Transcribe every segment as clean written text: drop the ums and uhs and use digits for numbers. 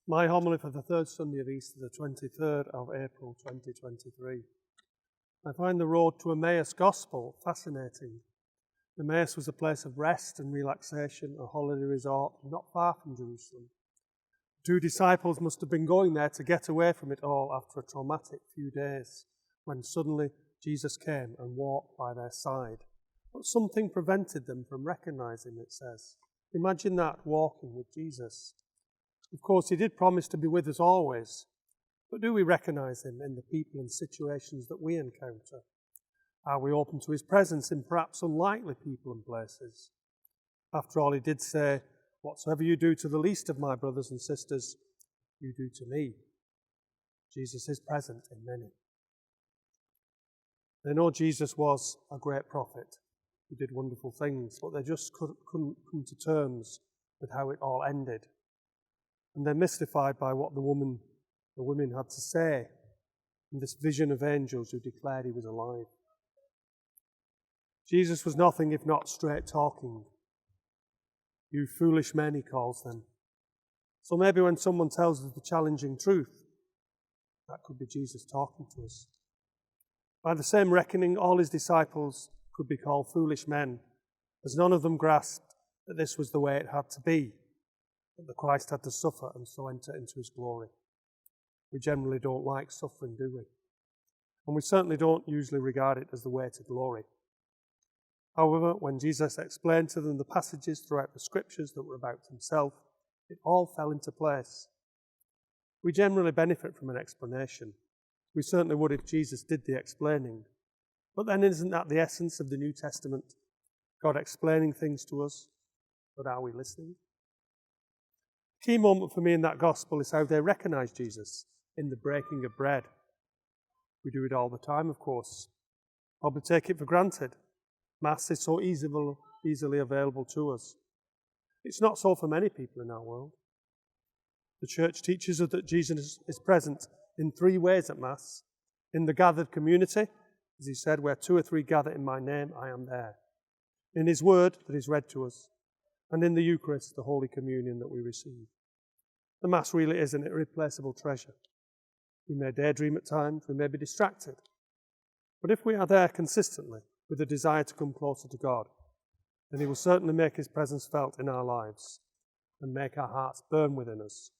My homily for the third Sunday of Easter, the 23rd of April 2023. I find the road to Emmaus Gospel fascinating. Emmaus was a place of rest and relaxation, a holiday resort not far from Jerusalem. Two disciples must have been going there to get away from it all after a traumatic few days, when suddenly Jesus came and walked by their side. But something prevented them from recognizing, it says. Imagine that, walking with Jesus. Of course, he did promise to be with us always, but do we recognize him in the people and situations that we encounter? Are we open to his presence in perhaps unlikely people and places? After all, he did say, "Whatsoever you do to the least of my brothers and sisters, you do to me." Jesus is present in many. They know Jesus was a great prophet who did wonderful things, but they just couldn't come to terms with how it all ended. And they're mystified by what the women had to say in this vision of angels who declared he was alive. Jesus was nothing if not straight talking. "You foolish men," he calls them. So maybe when someone tells us the challenging truth, that could be Jesus talking to us. By the same reckoning, all his disciples could be called foolish men, as none of them grasped that this was the way it had to be, that the Christ had to suffer and so enter into his glory. We generally don't like suffering, do we? And we certainly don't usually regard it as the way to glory. However, when Jesus explained to them the passages throughout the scriptures that were about himself, it all fell into place. We generally benefit from an explanation. We certainly would if Jesus did the explaining. But then isn't that the essence of the New Testament? God explaining things to us, but are we listening? A key moment for me in that gospel is how they recognize Jesus in the breaking of bread. We do it all the time, of course. Probably take it for granted. Mass is so easily available to us. It's not so for many people in our world. The church teaches us that Jesus is present in three ways at Mass. In the gathered community, as he said, "Where two or three gather in my name, I am there." In his word that is read to us, and in the Eucharist, the Holy Communion that we receive. The Mass really is an irreplaceable treasure. We may daydream at times, we may be distracted. But if we are there consistently with a desire to come closer to God, then he will certainly make his presence felt in our lives and make our hearts burn within us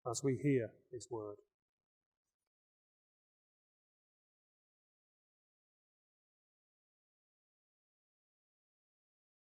as we hear his word.